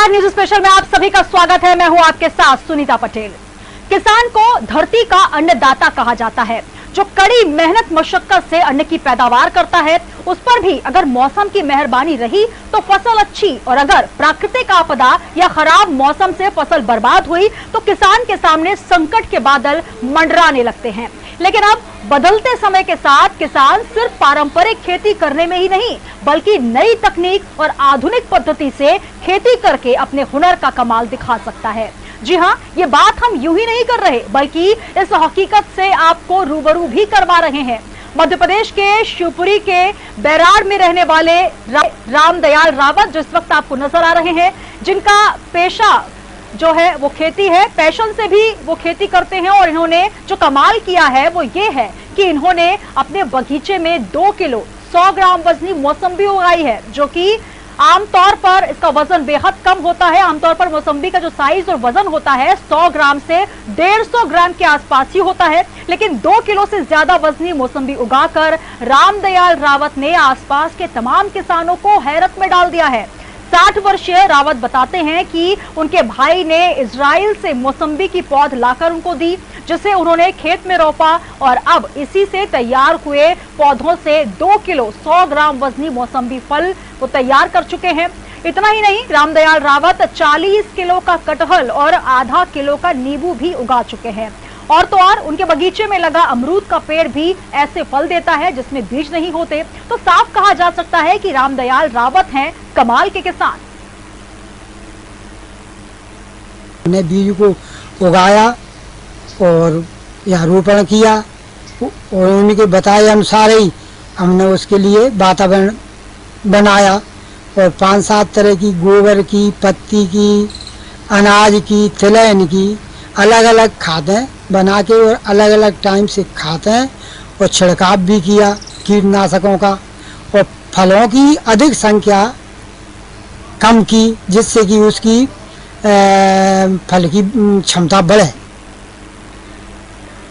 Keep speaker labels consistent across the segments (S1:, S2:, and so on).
S1: नमस्कार, news special में आप सभी का स्वागत है। मैं हूं आपके साथ सुनीता पटेल। किसान को धरती का अन्नदाता कहा जाता है, जो कड़ी मेहनत मशक्कत से अन्न की पैदावार करता है। उस पर भी अगर मौसम की मेहरबानी रही तो फसल अच्छी, और अगर प्राकृतिक आपदा या खराब मौसम से फसल बर्बाद हुई तो किसान के सामने संकट के बादल मंडराने लगते हैं। लेकिन अब बदलते समय के साथ किसान सिर्फ पारंपरिक खेती करने में ही नहीं, बल्कि नई तकनीक और आधुनिक पद्धति से खेती करके अपने हुनर का कमाल दिखा सकता है। जी हाँ, ये बात हम यूं ही नहीं कर रहे, बल्कि इस हकीकत से आपको रूबरू भी करवा रहे हैं। मध्य प्रदेश के शिवपुरी के बैराड़ में रहने वाले रामदयाल रावत, जो इस वक्त आपको नजर आ रहे हैं, जिनका पेशा जो है वो खेती है, पैशन से भी वो खेती करते हैं। और इन्होंने जो कमाल किया है वो ये है कि इन्होंने अपने बगीचे में 2 किलो 100 ग्राम वजनी मौसम्बी उगाई है, जो कि आमतौर पर इसका वजन बेहद कम होता है। आमतौर पर मौसम्बी का जो साइज और वजन होता है 100 ग्राम से 150 ग्राम के आसपास ही होता है, लेकिन 2 किलो से ज्यादा वजनी मौसम्बी उगाकर रामदयाल रावत ने आसपास के तमाम किसानों को हैरत में डाल दिया है। 60 वर्षीय रावत बताते हैं कि उनके भाई ने इजराइल से मौसम्बी की पौध लाकर उनको दी, जिसे उन्होंने खेत में रोपा, और अब इसी से तैयार हुए पौधों से 2 किलो 100 ग्राम वजनी मौसम्बी फल वो तैयार कर चुके हैं। इतना ही नहीं, रामदयाल रावत 40 किलो का कटहल और आधा किलो का नींबू भी उगा चुके हैं। और तो और उनके बगीचे में लगा अमरूद का पेड़ भी ऐसे फल देता है जिसमें बीज नहीं होते। तो साफ कहा जा सकता है कि रामदयाल रावत हैं कमाल के किसान।
S2: हमने बीज को उगाया और यहाँ रोपण किया, और उनके बताए अनुसार ही हमने उसके लिए वातावरण बनाया, और 5-7 तरह की गोबर की, पत्ती की, अनाज की, तिलहन की अलग अलग खादें बना के और अलग अलग टाइम से खाते हैं, और छिड़काव भी किया कीटनाशकों का, और फलों की अधिक संख्या कम की, जिससे कि उसकी फल की क्षमता बढ़े।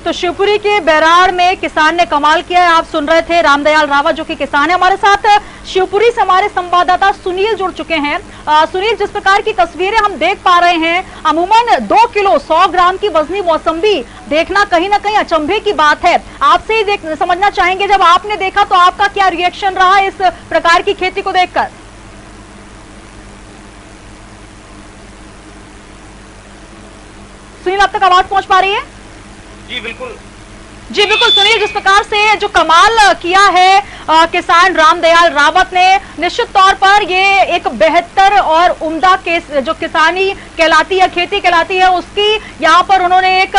S1: तो शिवपुरी के बैराड़ में किसान ने कमाल किया है। आप सुन रहे थे रामदयाल रावत, जो कि किसान है। हमारे साथ शिवपुरी से हमारे संवाददाता सुनील जुड़ चुके हैं। सुनील, जिस प्रकार की तस्वीरें हम देख पा रहे हैं, अमूमन 2 किलो 100 ग्राम की वजनी मौसम्बी देखना कहीं ना कहीं अचंभे की बात है। आपसे ही समझना चाहेंगे, जब आपने देखा तो आपका क्या रिएक्शन रहा इस प्रकार की खेती को देखकर? सुनील, अब तक आवाज पहुंच पा रही है?
S3: जी बिल्कुल
S1: सुनील, जिस प्रकार से जो कमाल किया है किसान रामदयाल रावत ने, निश्चित तौर पर ये एक बेहतर और उम्दा जो किसानी कहलाती है, खेती कहलाती है, उसकी यहाँ पर उन्होंने एक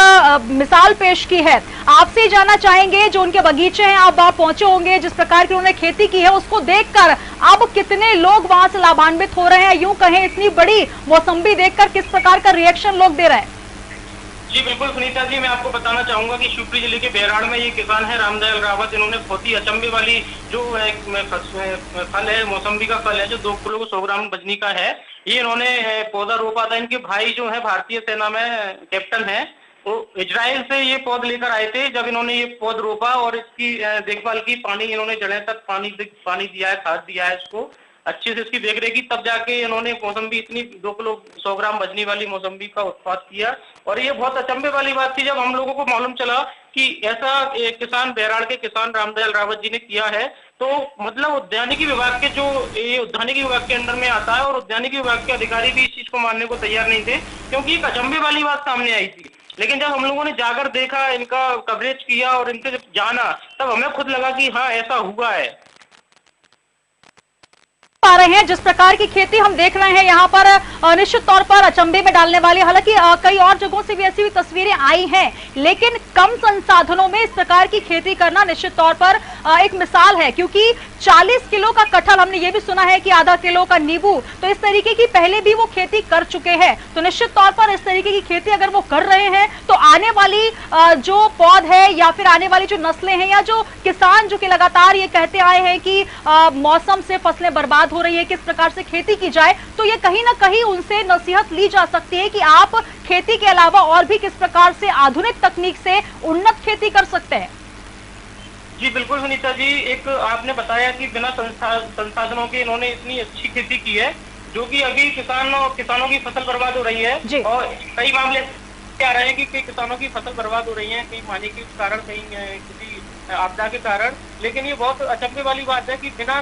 S1: मिसाल पेश की है। आपसे जानना चाहेंगे, जो उनके बगीचे हैं, आप वहां पहुंचे होंगे, जिस प्रकार की उन्होंने खेती की है, उसको देखकर अब कितने लोग वहां से लाभान्वित हो रहे हैं? यूं कहें, इतनी बड़ी मौसम्बी देखकर किस प्रकार का रिएक्शन लोग दे रहे हैं?
S3: जी बिल्कुल सुनीता जी, मैं आपको बताना चाहूंगा कि शिवपुरी जिले के बैराड़ में ये किसान है रामदयाल रावत। इन्होंने बहुत ही अचंभे वाली जो फल है, मौसम्बी का फल है, जो 2 किलो 100 ग्राम वजनी का है, ये इन्होंने पौधा रोपा था। इनके भाई जो है भारतीय सेना में कैप्टन है, वो इजराइल से ये पौध लेकर आए थे। जब इन्होंने ये पौध रोपा और इसकी देखभाल की, पानी इन्होंने जड़ें तक पानी दिया है, खाद दिया है, इसको अच्छे से इसकी देखरेख की, तब जाके इन्होंने मौसम्बी इतनी 2 किलो 100 ग्राम वजनी वाली मौसम्बी का उत्पाद किया। और ये बहुत अचंभे वाली बात थी जब हम लोगों को मालूम चला कि ऐसा किसान, बैराड़ के किसान रामदयाल रावत जी ने किया है। तो मतलब उद्यानिकी विभाग के ये उद्यानिकी विभाग के अंडर में आता है, और उद्यानिकी विभाग के अधिकारी भी इस चीज को मानने को तैयार नहीं थे, क्योंकि एक अचंभे वाली बात सामने आई थी। लेकिन जब हम लोगों ने जाकर देखा, इनका कवरेज किया और इनसे जब जाना, तब हमें खुद लगा कि हाँ, ऐसा हुआ है।
S1: पा रहे हैं जिस प्रकार की खेती हम देख रहे हैं यहाँ पर, निश्चित तौर पर अचंभे में डालने वाली। हालांकि कई और जगहों से भी ऐसी हुई तस्वीरें आई हैं, लेकिन कम संसाधनों में इस प्रकार की खेती करना निश्चित तौर पर एक मिसाल है। क्योंकि 40 किलो का कटहल, हमने ये भी सुना है कि आधा किलो का नींबू, तो इस तरीके की पहले भी वो खेती कर चुके हैं। तो निश्चित तौर पर इस तरीके की खेती अगर वो कर रहे हैं, तो आने वाली जो पौध है या फिर आने वाली जो नस्लें हैं, या जो किसान जो कि लगातार ये कहते आए हैं कि मौसम से फसलें बर्बाद हो रही है, किस प्रकार से खेती की जाए, तो ये कहीं ना कहीं उनसे नसीहत ली जा सकती है कि आप खेती के अलावा और भी किस प्रकार से आधुनिक तकनीक से उन्नत खेती कर सकते हैं।
S3: जी बिल्कुल सुनीता जी, एक आपने बताया कि बिना संसाधनों के इन्होंने इतनी अच्छी खेती की है। जो कि अभी किसानों की फसल बर्बाद हो रही
S1: जी।
S3: है। और कई मामले आ रहे हैं कि कई किसानों की फसल बर्बाद हो रही है, कहीं पानी के कारण, कहीं किसी आपदा के कारण। लेकिन ये बहुत अचंभे वाली बात है कि बिना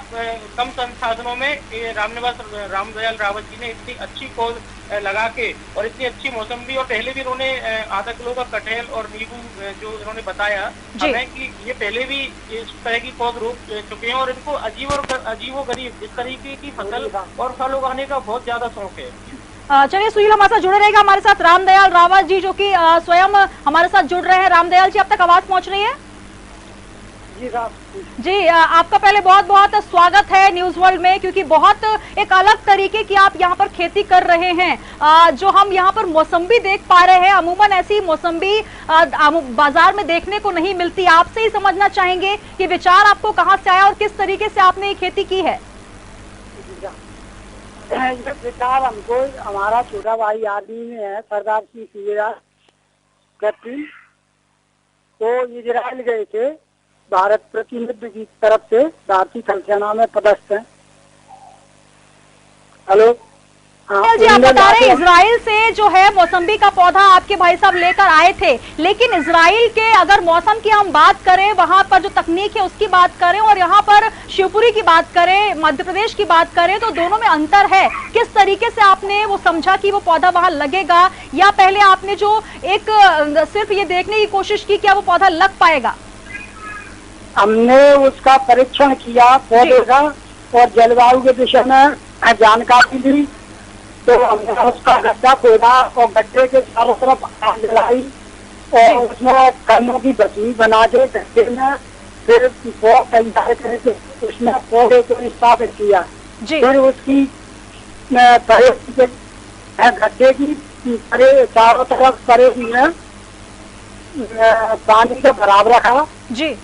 S3: कम संसाधनों में ये रामदयाल रावत जी ने इतनी अच्छी पौध लगा के और इतनी अच्छी मौसम्बी, और पहले भी इन्होंने आधा किलो का कटहल और नींबू जो इन्होंने बताया हमें कि ये पहले भी इस तरह की पौध रोप चुके हैं और इनको अजीबो गरीब इस तरीके की फसल और फल उगाने का बहुत ज्यादा शौक है।
S1: चलिए सुनील हमारे साथ जुड़े रहेगा, हमारे साथ रामदयाल रावत जी जो कि स्वयं हमारे साथ जुड़ रहे हैं। रामदयाल जी, अब तक आवाज पहुंच रही है? जी, आपका पहले बहुत बहुत स्वागत है न्यूज वर्ल्ड में, क्योंकि बहुत एक अलग तरीके की आप यहाँ पर खेती कर रहे हैं। जो हम यहाँ पर मौसम्बी देख पा रहे हैं, अमूमन ऐसी मौसम्बी बाजार में देखने को नहीं मिलती। आपसे ही समझना चाहेंगे कि विचार आपको कहाँ से आया और किस तरीके से आपने ये खेती की है?
S4: ये विचार हमको हमारा छोटा भाई आर्मी में है, सरदार सिंह सूबेदार कैप्टन, तो इजराइल गए थे भारत प्रतिनिधि की तरफ से, भारतीय थल सेना में पदस्थ है। हेलो
S1: जी, आप बता रहे हैं इजराइल से जो है मौसम्बी का पौधा आपके भाई साहब लेकर आए थे, लेकिन इजराइल के अगर मौसम की हम बात करें, वहां पर जो तकनीक है उसकी बात करें, और यहाँ पर शिवपुरी की बात करें, मध्य प्रदेश की बात करें, तो दोनों में अंतर है। किस तरीके से आपने वो समझा कि वो पौधा वहां लगेगा, या पहले आपने जो एक सिर्फ ये देखने की कोशिश की क्या वो पौधा लग पाएगा?
S4: हमने उसका परीक्षण किया पौधे का और जलवायु के विषय में जानकारी ली, तो हमने उसका गड्ढा खोदा और गड्ढे के चारों तरफ आग जलाई और उसमें कलमों की बसनी बना के गड्ढे में फिर तैयार करके उसमें पौधे को स्थापित किया। फिर उसकी गड्ढे की चारों तरफ परे में पानी का भराव रखा
S1: जी,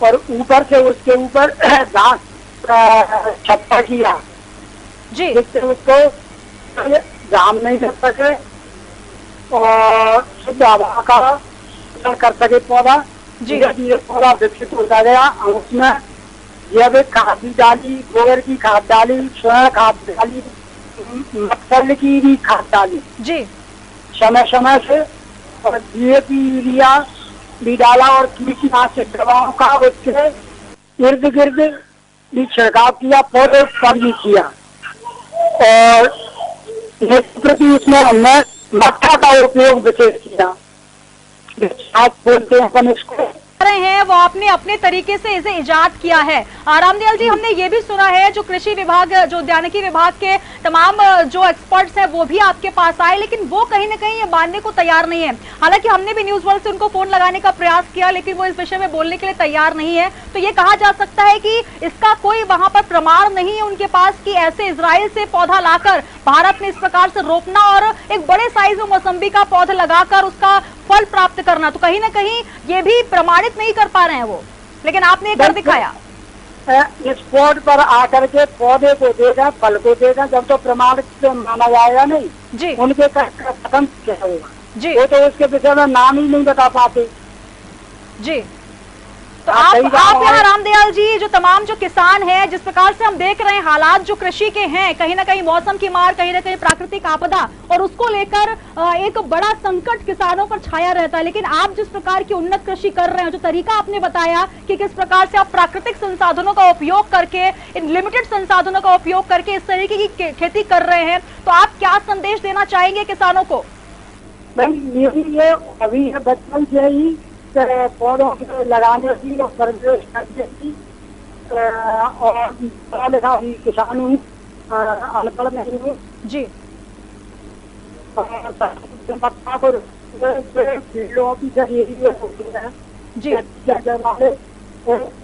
S4: और ऊपर से उसके ऊपर घास छप्पर किया
S1: जी,
S4: जिससे उसको जाम नहीं कर सके और शुद्ध हवा का कर सके पौधा। धीरे धीरे पौधा विकसित होता गया। उसमें जैविक खाद भी डाली, गोबर की खाद डाली, स्वर्ण खाद डाली, मत्स्य की भी खाद डाली
S1: जी,
S4: समय समय से, और DAP यूरिया भी डाला और कीटनाशक दवाओं का उसके इर्द गिर्द भी छिड़काव किया, पौधे पर भी किया। और प्रति उसमें हमने मट्ठा का उपयोग विशेष किया, आप बोलते हैं अपन इसको
S1: रहे हैं, वो आपने अपने तरीके से इसे इजाद किया है। रामदयाल जी, हमने ये भी सुना है जो कृषि विभाग, जो उद्यानिकी विभाग के तमाम जो एक्सपर्ट्स हैं वो भी आपके पास आए, लेकिन वो कहीं ना कहीं ये मानने को तैयार नहीं है। हालांकि हमने भी न्यूज वर्ल्ड से उनको फोन लगाने का प्रयास किया, लेकिन वो इस विषय में बोलने के लिए तैयार नहीं है। तो ये कहा जा सकता है कि इसका कोई वहां पर प्रमाण नहीं है उनके पास कि ऐसे इजराइल से पौधा लाकर भारत में इस प्रकार से रोपना और एक बड़े साइज में मौसम्बी का पौधा लगाकर उसका फल प्राप्त करना, तो कहीं ना कहीं ये भी प्रमाणित नहीं कर पा रहे हैं वो, लेकिन आपने कर दिखाया।
S4: इस पौध पर आकर के पौधे को देगा, फल को देगा, जब तो प्रमाणित माना जाएगा नहीं
S1: जी,
S4: उनके खत्म क्या होगा
S1: जी,
S4: वो तो उसके विषय में नाम ही नहीं बता पाते
S1: जी। तो आप यहाँ रामदयाल जी, जो तमाम जो किसान हैं, जिस प्रकार से हम देख रहे हैं हालात जो कृषि के हैं, कहीं ना कहीं मौसम की मार, कहीं ना कहीं प्राकृतिक आपदा, और उसको लेकर एक बड़ा संकट किसानों पर छाया रहता है, लेकिन आप जिस प्रकार की उन्नत कृषि कर रहे हैं, जो तरीका आपने बताया कि किस प्रकार से आप प्राकृतिक संसाधनों का उपयोग करके, इन लिमिटेड संसाधनों का उपयोग करके इस तरीके की खेती कर रहे हैं, तो आप क्या संदेश देना चाहेंगे किसानों को?
S4: ये अभी बचपन से ही पौधों के लगाने की और परवरिश करने की, और पढ़ा लिखा भी किसान हूँ, अनपढ़ नहीं हूँ
S1: जी,
S4: फील्ड ऑफिसर यही है
S1: जी,
S4: वाले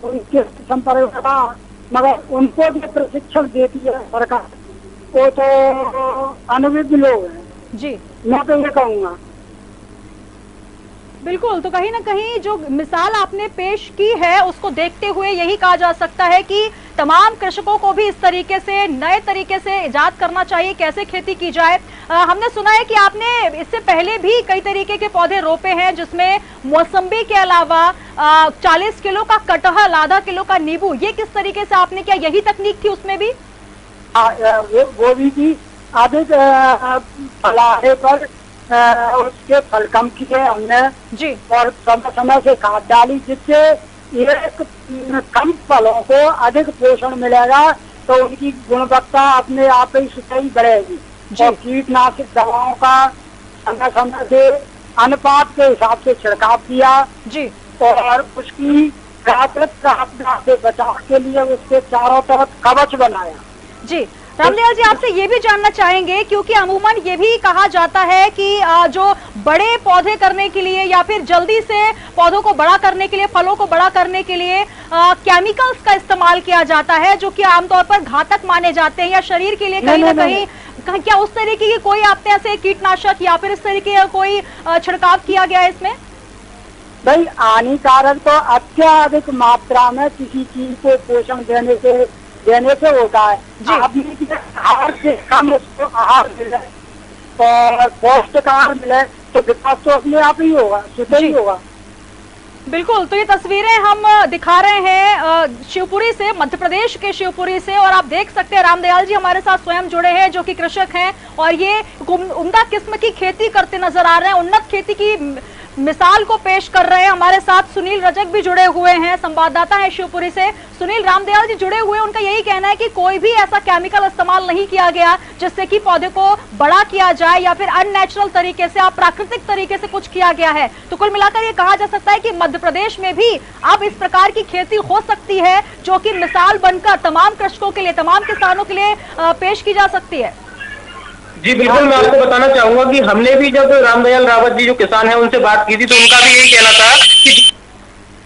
S4: उनके संपर्क का, मगर उनको भी प्रशिक्षण देती है सरकार, वो तो अनुभवी लोग हैं
S1: जी,
S4: मैं तो ये कहूँगा।
S1: बिल्कुल। तो कहीं ना कहीं जो मिसाल आपने पेश की है उसको देखते हुए यही कहा जा सकता है कि तमाम कृषकों को भी इस तरीके से, नए तरीके से इजाद करना चाहिए कैसे खेती की जाए। हमने सुना है कि आपने इससे पहले भी कई तरीके के पौधे रोपे हैं, जिसमें मौसम्बी के अलावा 40 किलो का कटहल, आधा किलो का नींबू, ये किस तरीके से आपने किया? यही तकनीक थी उसमें भी?
S4: गोभी की अधिक फलाने पर उसके फल कम किए हमने
S1: जी
S4: और समय समय से खाद डाली, जिससे एक कम फलों को अधिक पोषण मिलेगा तो उनकी गुणवत्ता अपने आप ही सही बढ़ेगी।
S1: जी।
S4: और कीटनाशक दवाओं का समय समय से अनुपात के हिसाब से छिड़काव किया
S1: जी
S4: और उसकी प्राकृतिक आपदा से बचाव के लिए उसके चारों तरफ कवच बनाया।
S1: जी रामदयाल जी, आपसे ये भी जानना चाहेंगे क्योंकि अमूमन ये भी कहा जाता है कि जो बड़े पौधे करने के लिए या फिर जल्दी से पौधों को बड़ा करने के लिए, फलों को बड़ा करने के लिए केमिकल्स का इस्तेमाल किया जाता है जो कि आमतौर पर घातक माने जाते हैं या शरीर के लिए कहीं ना कहीं क्या उस तरीके की कोई आपने ऐसे कीटनाशक या फिर इस तरीके का कोई छिड़काव किया गया है इसमें?
S4: भाई हानिकारक तो अत्याधिक मात्रा में किसी चीज को पोषण देने से होता है। आदमी के आहार से कम उसको आहार मिले और पौष्टिक आहार मिले तो विकास तो अपने आप ही होगा, स्वतः ही होगा।
S1: बिल्कुल, तो ये तस्वीरें हम दिखा रहे हैं शिवपुरी से, मध्य प्रदेश के शिवपुरी से, और आप देख सकते हैं रामदयाल जी हमारे साथ स्वयं जुड़े हैं जो कि कृषक हैं और ये उम्दा किस्म की खेती करते नजर आ रहे हैं, उन्नत खेती की मिसाल को पेश कर रहे हैं। हमारे साथ सुनील रजक भी जुड़े हुए हैं, संवाददाता है शिवपुरी से। सुनील, रामदयाल जी जुड़े हुए, उनका यही कहना है कि कोई भी ऐसा केमिकल इस्तेमाल नहीं किया गया जिससे कि पौधे को बड़ा किया जाए या फिर अननेचुरल तरीके से, प्राकृतिक तरीके से कुछ किया गया है। तो कुल मिलाकर ये कहा जा सकता है कि मध्य प्रदेश में भी अब इस प्रकार की खेती हो सकती है जो कि मिसाल बनकर तमाम कृषकों के लिए, तमाम किसानों के लिए पेश की जा सकती है।
S3: जी बिल्कुल, मैं आपको बताना चाहूंगा कि हमने भी जब रामदयाल रावत जी जो किसान है उनसे बात की थी तो उनका भी यही कहना था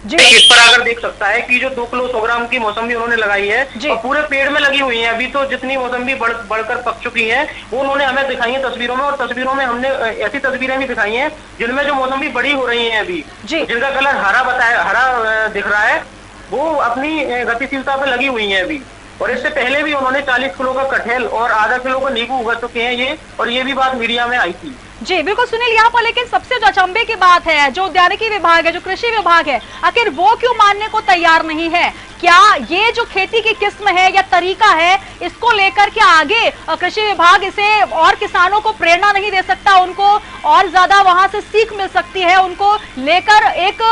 S3: कि इस पर अगर देख सकता है कि जो 2 किलो 100 ग्राम की मौसम्बी उन्होंने लगाई है और पूरे पेड़ में लगी हुई है। अभी तो जितनी मौसम्बी बढ़कर पक चुकी है वो उन्होंने हमें दिखाई है तस्वीरों में, और तस्वीरों में हमने ऐसी तस्वीरें भी दिखाई हैं जिनमें जो मौसम्बी बड़ी हो रही है अभी, जिनका कलर हरा दिख रहा है, वो अपनी गतिशीलता पे लगी हुई है अभी। और इससे पहले भी उन्होंने 40 किलो का कटहल और आधा किलो का नींबू उगा चुके हैं ये, और ये भी बात मीडिया में आई थी।
S1: जी बिल्कुल सुनील, यहाँ पर लेकिन सबसे जो अचंभे की बात है, जो उद्यानिकी विभाग है, जो कृषि विभाग है, आखिर वो क्यों मानने को तैयार नहीं है? क्या ये जो खेती की किस्म है या तरीका है, इसको लेकर के आगे कृषि विभाग इसे और किसानों को प्रेरणा नहीं दे सकता, उनको और ज्यादा वहां से सीख मिल सकती है, उनको लेकर एक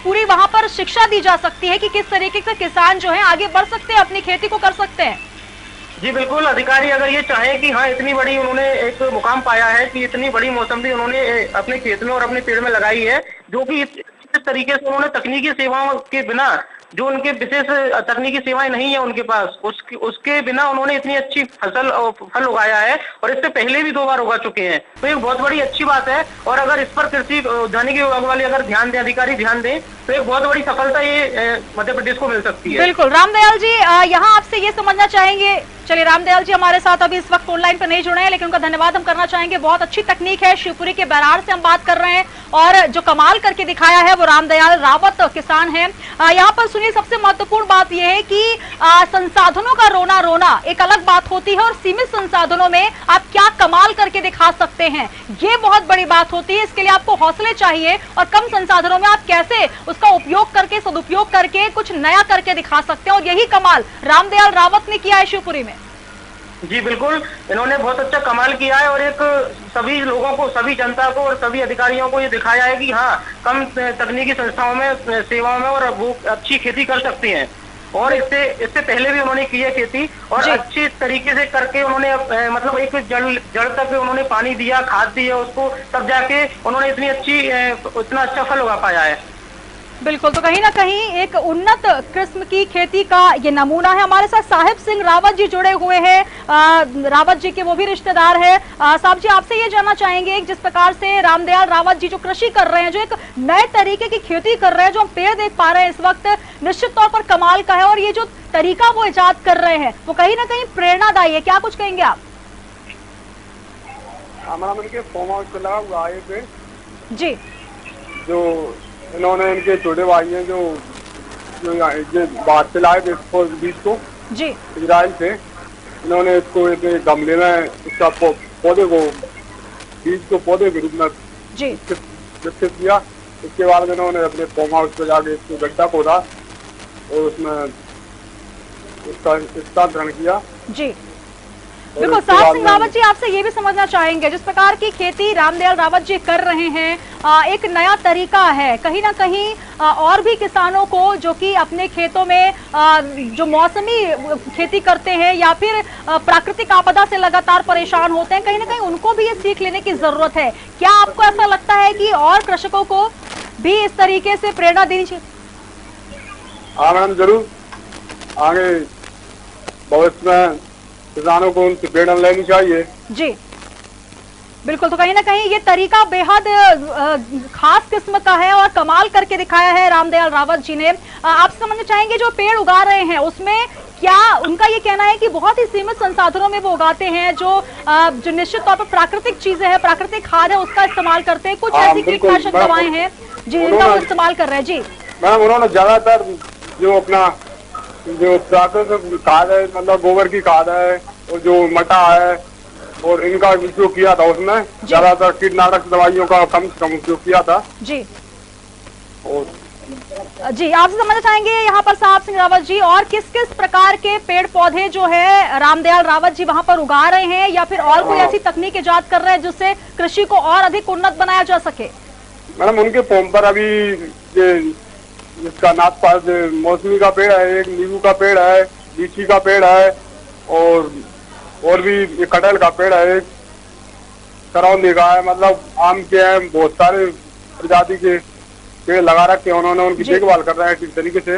S1: पूरी वहां पर शिक्षा दी जा सकती है कि किस तरीके से किसान जो है आगे बढ़ सकते हैं, अपनी खेती को कर सकते हैं?
S3: जी बिल्कुल, अधिकारी अगर ये चाहे कि हाँ इतनी बड़ी उन्होंने एक मुकाम पाया है कि इतनी बड़ी मौसम्बी उन्होंने अपने खेत में और अपने पेड़ में लगाई है, जो कि इस तरीके से उन्होंने तकनीकी सेवाओं के बिना, जो उनके विशेष तकनीकी सेवाएं नहीं है उनके पास, उसके बिना उन्होंने इतनी अच्छी फसल और फल उगाया है, और इससे पहले भी 2 बार उगा चुके हैं। तो एक बहुत बड़ी अच्छी बात है, और अगर इस पर कृषि उद्यानिकी विभाग वाले अगर ध्यान दें, अधिकारी ध्यान दें, तो एक बहुत बड़ी सफलता ये मध्य प्रदेश को मिल सकती है।
S1: बिल्कुल रामदयाल जी, यहाँ आपसे ये समझना चाहेंगे, चलिए रामदयाल जी हमारे साथ अभी इस वक्त ऑनलाइन पर नहीं जुड़े हैं लेकिन उनका धन्यवाद हम करना चाहेंगे। बहुत अच्छी तकनीक है, शिवपुरी के बैराड़ से हम बात कर रहे हैं और जो कमाल करके दिखाया है वो रामदयाल रावत किसान है। यहाँ पर सुनिए, सबसे महत्वपूर्ण बात यह है कि संसाधनों का रोना एक अलग बात होती है और सीमित संसाधनों में आप क्या कमाल करके दिखा सकते हैं, ये बहुत बड़ी बात होती है। इसके लिए आपको हौसले चाहिए और कम संसाधनों में आप कैसे उसका उपयोग करके, सदुपयोग करके कुछ नया करके दिखा सकते हैं, और यही कमाल रामदयाल रावत ने किया है शिवपुरी में।
S3: जी बिल्कुल, इन्होंने बहुत अच्छा कमाल किया है और एक सभी लोगों को, सभी जनता को और सभी अधिकारियों को ये दिखाया है कि हाँ कम तकनीकी संस्थाओं में, सेवाओं में और वो अच्छी खेती कर सकते हैं। और इससे पहले भी उन्होंने की है खेती, और अच्छी तरीके से करके उन्होंने मतलब एक जड़ तक उन्होंने पानी दिया, खाद दी है उसको, तब जाके उन्होंने इतना अच्छा फल उगा पाया है।
S1: बिल्कुल, तो कहीं ना कहीं एक उन्नत किस्म की खेती का ये नमूना है। हमारे साथ साहिब सिंह रावत जी जुड़े हुए हैं, रावत जी के वो भी रिश्तेदार है। साहब जी, आपसे ये जानना चाहेंगे, जिस प्रकार से रामदयाल रावत जी जो कृषि कर रहे हैं, जो एक नए तरीके की खेती कर रहे हैं, जो हम पेड़ देख पा रहे हैं इस वक्त, निश्चित तौर पर कमाल का है, और ये जो तरीका वो इजाद कर रहे हैं वो कहीं ना कहीं प्रेरणादायी है। क्या कुछ कहेंगे आप?
S5: हमारा फॉर्म हाउस चला हुआ आए थे
S1: जी,
S5: जो इन्होंने इनके छोटे भाई हैं जो बाहर से लाए थे इसको, बीज को
S1: जी
S5: इजराइल से। इन्होंने इसको एक गमले में इसका पौधे को, बीज को पौधे के रूप में विकसित किया। इसके बाद इन्होंने अपने फॉर्म हाउस पे जाके इसको गड्ढा खोदा और उसमें इसका स्थानांतरण किया
S1: जी, बिल्कुल। साहब सिंह रावत जी, आपसे ये भी समझना चाहेंगे, जिस प्रकार की खेती रामदयाल रावत जी कर रहे हैं, एक नया तरीका है, कहीं ना कहीं और भी किसानों को जो कि अपने खेतों में जो मौसमी खेती करते हैं या फिर प्राकृतिक आपदा से लगातार परेशान होते हैं, कहीं ना कहीं उनको भी ये सीख लेने की जरूरत है। क्या आपको ऐसा लगता है कि और कृषकों को भी इस तरीके से प्रेरणा देनी चाहिए?
S5: हाँ मैडम, जरूर। आगे भविष्य में किसानों को उनसे प्रेरणा लेनी चाहिए।
S1: जी बिल्कुल। तो कहीं ना कहीं ये तरीका बेहद खास किस्म का है और कमाल करके दिखाया है रामदयाल रावत जी ने। आप समझना चाहेंगे, जो पेड़ उगा रहे हैं उसमें क्या उनका ये कहना है कि बहुत ही सीमित संसाधनों में वो उगाते हैं, जो निश्चित तौर पर प्राकृतिक चीजें हैं, प्राकृतिक खाद है, उसका इस्तेमाल करते हैं, कुछ ऐसी कीटनाशक दवाएं हैं जी इनका वो इस्तेमाल कर रहे हैं? जी
S5: मैम, उन्होंने ज्यादातर जो अपना जो प्राकृतिक खाद है, मतलब गोबर की खाद है और जो मटा है और इनका उपयोग किया था, उसमें ज्यादातर कीटनाशक दवाइयों का कम से कम उपयोग किया था।
S1: जी
S5: और
S1: जी आपसे समझना चाहेंगे यहाँ पर साहब सिंह रावत जी, और किस किस प्रकार के पेड़ पौधे जो है रामदयाल रावत जी वहाँ पर उगा रहे हैं, या फिर और कोई ऐसी तकनीक इजाद कर रहे हैं जिससे कृषि को और अधिक उन्नत बनाया जा सके?
S5: मैडम, उनके फॉर्म पर अभी इसका नाथ मौसमी का पेड़ है, एक नींबू का पेड़ है, लीची का पेड़ है और भी कटहल का पेड़ है, एक करौंदी का है, मतलब आम के हैं, बहुत सारे प्रजाति के पेड़ लगा रखे हैं उन्होंने, उनकी देखभाल कर रहे हैं ठीक तरीके से।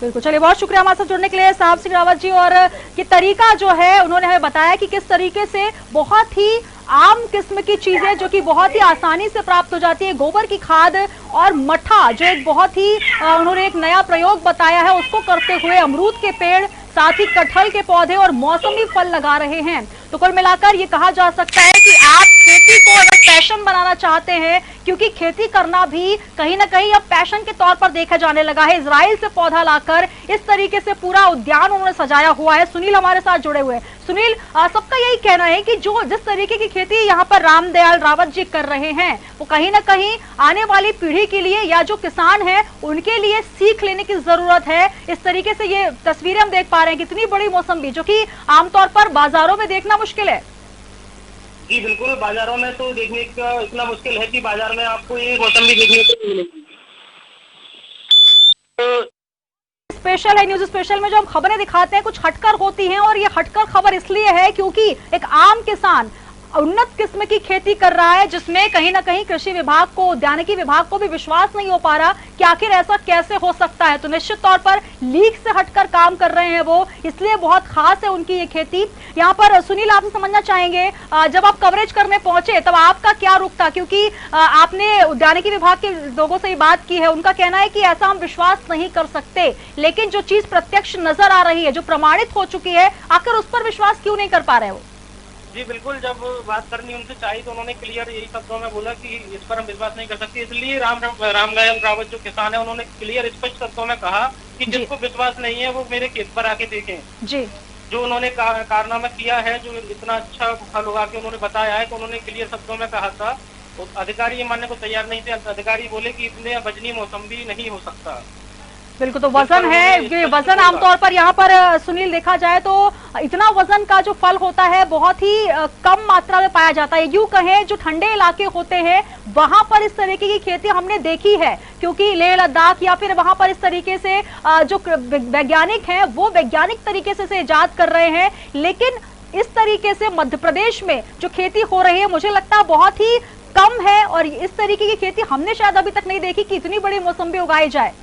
S1: बिल्कुल। चलिए, बहुत शुक्रिया हमारे साथ जुड़ने के लिए साहब सिंह रावत जी। और ये तरीका जो है उन्होंने हमें बताया कि किस तरीके से बहुत ही आम किस्म की चीजें जो कि बहुत ही आसानी से प्राप्त हो जाती है, गोबर की खाद और मठा, जो एक बहुत ही उन्होंने एक नया प्रयोग बताया है, उसको करते हुए अमरूद के पेड़, साथ ही कटहल के पौधे और मौसमी फल लगा रहे हैं। तो कुल मिलाकर ये कहा जा सकता है कि आप खेती को अगर पैशन बनाना चाहते हैं, क्योंकि खेती करना भी कहीं ना कहीं अब पैशन के तौर पर देखा जाने लगा है। इजराइल से पौधा लाकर इस तरीके से पूरा उद्यान उन्होंने सजाया हुआ है। सुनील हमारे साथ जुड़े हुए हैं। सुनील, सबका यही कहना है कि जो जिस तरीके की खेती यहाँ पर रामदयाल रावत जी कर रहे हैं, वो कहीं ना कहीं आने वाली पीढ़ी के लिए या जो किसान है उनके लिए सीख लेने की जरूरत है। इस तरीके से ये तस्वीरें हम देख पा रहे हैं, कितनी बड़ी मौसम्बी, जो कि आमतौर पर बाजारों में देखना मुश्किल है।
S3: जी बिल्कुल, बाजारों में तो देखने का इतना मुश्किल है कि बाजार में आपको ये मौसम्बी देखने को मिलेगी।
S1: स्पेशल है, न्यूज स्पेशल में जो हम खबरें दिखाते हैं कुछ हटकर होती हैं, और ये हटकर खबर इसलिए है क्योंकि एक आम किसान उन्नत किस्म की खेती कर रहा है, जिसमें कहीं ना कहीं कृषि विभाग को, उद्यानिकी विभाग को भी विश्वास नहीं हो पा रहा कि आखिर ऐसा कैसे हो सकता है। तो निश्चित तौर पर लीक से हटकर काम कर रहे हैं वो, इसलिए बहुत खास है उनकी ये खेती। यहाँ पर सुनील, आपसे समझना चाहेंगे, जब आप कवरेज करने पहुंचे तब आपका क्या रुख था, क्योंकि आपने उद्यानिकी विभाग के लोगों से बात की है, उनका कहना है कि ऐसा हम विश्वास नहीं कर सकते, लेकिन जो चीज प्रत्यक्ष नजर आ रही है, जो प्रमाणित हो चुकी है, आखिर उस पर विश्वास क्यों नहीं कर पा रहे हो?
S3: जी बिल्कुल, जब बात करनी उनसे चाहिए तो उन्होंने क्लियर यही शब्दों में बोला कि इस पर हम विश्वास नहीं कर सकते। इसलिए रामदयाल रावत जो किसान है उन्होंने क्लियर स्पष्ट शब्दों में कहा कि जिसको विश्वास नहीं है वो मेरे खेत पर आके देखें। जी, जो उन्होंने कारनामा किया है, जो इतना अच्छा फल उगा के उन्होंने बताया है, तो उन्होंने क्लियर शब्दों में कहा था। तो अधिकारी ये मानने को तैयार नहीं थे। अधिकारी बोले कि इतने वजनी मौसम्बी नहीं हो सकता।
S1: बिल्कुल, तो वजन है, वजन आमतौर पर यहाँ पर सुनील देखा जाए तो इतना वजन का जो फल होता है बहुत ही कम मात्रा में पाया जाता है। यूं कहें जो ठंडे इलाके होते हैं वहां पर इस तरीके की खेती हमने देखी है, क्योंकि लेह लद्दाख या फिर वहां पर इस तरीके से जो वैज्ञानिक हैं वो वैज्ञानिक तरीके से इजाद कर रहे हैं, लेकिन इस तरीके से मध्य प्रदेश में जो खेती हो रही है मुझे लगता है बहुत ही कम है, और इस तरीके की खेती हमने शायद अभी तक नहीं देखी कि इतनी बड़ी मौसम्बी उगाई जाए।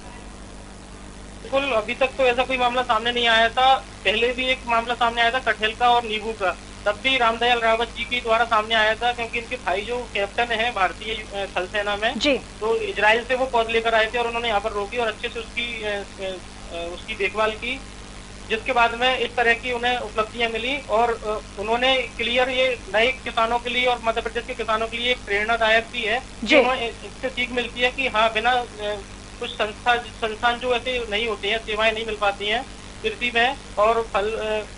S3: बिल्कुल, अभी तक तो ऐसा कोई मामला सामने नहीं आया था। पहले भी एक मामला सामने आया था कटहल का और नींबू का, तब भी रामदयाल रावत जी के द्वारा सामने आया था, क्योंकि इनके भाई जो कैप्टन है भारतीय थल सेना में जी, तो इजराइल से वो पौध लेकर आए थे और उन्होंने यहाँ पर रोकी और अच्छे से उसकी देखभाल की, जिसके बाद में इस तरह की उन्हें उपलब्धियां मिली। और उन्होंने क्लियर ये नए किसानों के लिए और मध्य प्रदेश के किसानों के लिए एक प्रेरणादायक भी है। इससे सीख मिलती है कि हाँ, बिना कुछ संस्थान जो ऐसे नहीं होते हैं, सेवाएं नहीं मिल पाती हैं कृषि में और फल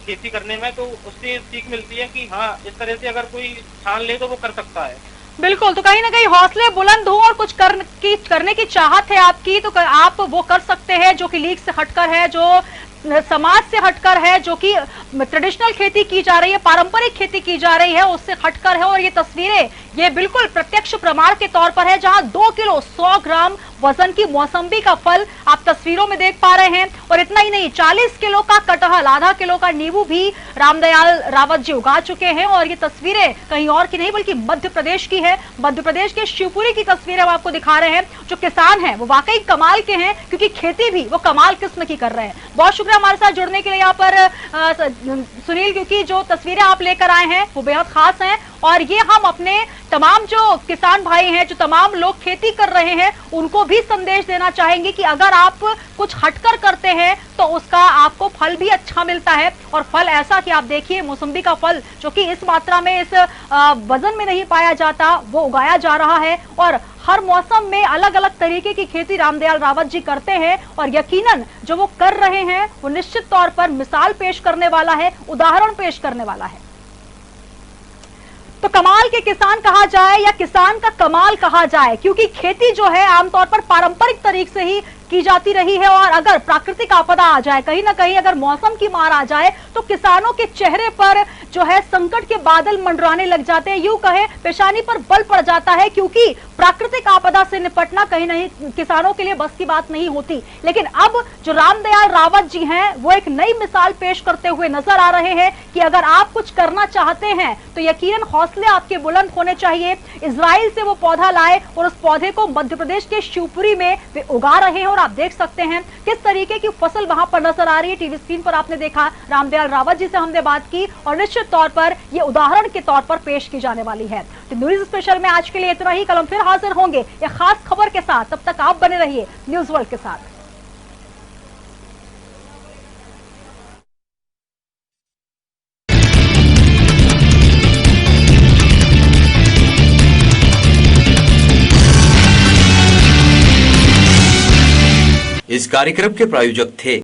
S3: खेती करने में, तो उससे सीख मिलती है कि हाँ, इस तरह से अगर कोई ठान ले तो वो कर सकता है।
S1: बिल्कुल, तो कहीं ना कहीं हौसले बुलंद हो और कुछ करने की चाहत है आपकी, तो आप वो कर सकते हैं जो कि लीग से हटकर है, जो समाज से हटकर है, जो कि ट्रेडिशनल खेती की जा रही है, पारंपरिक खेती की जा रही है, उससे हटकर है। और ये तस्वीरें ये बिल्कुल प्रत्यक्ष प्रमाण के तौर पर है, जहां 2 किलो 100 ग्राम वजन की मौसम्बी का फल आप तस्वीरों में देख पा रहे हैं। और इतना ही नहीं, 40 किलो का कटहल, आधा किलो का नींबू भी रामदयाल रावत जी उगा चुके हैं। और ये तस्वीरें कहीं और की नहीं बल्कि मध्य प्रदेश की है। मध्य प्रदेश के शिवपुरी की तस्वीरें हम आपको दिखा रहे हैं। जो किसान हैं वो वाकई कमाल के हैं, क्योंकि खेती भी वो कमाल किस्म की कर रहे हैं। बहुत शुक्रिया हमारे साथ जुड़ने के लिए यहाँ पर सुनील, क्योंकि जो तस्वीरें आप लेकर आए हैं वो बेहद खास हैं। और ये हम अपने तमाम जो किसान भाई हैं, जो तमाम लोग खेती कर रहे हैं, उनको भी संदेश देना चाहेंगे कि अगर आप कुछ हटकर करते हैं तो उसका आपको फल भी अच्छा मिलता है। और फल ऐसा कि आप देखिए, मौसम्बी का फल जो कि इस मात्रा में, इस वजन में नहीं पाया जाता, वो उगाया जा रहा है। और हर मौसम में अलग अलग तरीके की खेती रामदयाल रावत जी करते हैं। और यकीनन जो वो कर रहे हैं वो निश्चित तौर पर मिसाल पेश करने वाला है, उदाहरण पेश करने वाला है। तो कमाल के किसान कहा जाए या किसान का कमाल कहा जाए, क्योंकि खेती जो है आमतौर पर पारंपरिक तरीके से ही की जाती रही है। और अगर प्राकृतिक आपदा आ जाए, कहीं ना कहीं अगर मौसम की मार आ जाए, तो किसानों के चेहरे पर जो है संकट के बादल मंडराने लग जाते हैं, यूं कहे पेशानी पर बल पड़ जाता है। क्योंकि प्राकृतिक आपदा से निपटना कहीं नहीं किसानों के लिए बस की बात नहीं होती। लेकिन अब जो रामदयाल रावत जी हैं वो एक नई मिसाल पेश करते हुए नजर आ रहे हैं कि अगर आप कुछ करना चाहते हैं तो यकीनन हौसले आपके बुलंद होने चाहिए। इजराइल से वो पौधा लाए और उस पौधे को मध्य प्रदेश के शिवपुरी में वे उगा रहे हैं। और आप देख सकते हैं किस तरीके की फसल वहां पर नजर आ रही है। टीवी स्क्रीन पर आपने देखा, रामदयाल रावत जी से हमने बात की और निश्चित तौर पर यह उदाहरण के तौर पर पेश की जाने वाली है। तो न्यूज स्पेशल में आज के लिए इतना ही। कल हम फिर हाजिर होंगे एक खास खबर के साथ। तब तक आप बने रहिए न्यूज वर्ल्ड के साथ।
S6: इस कार्यक्रम के प्रायोजक थे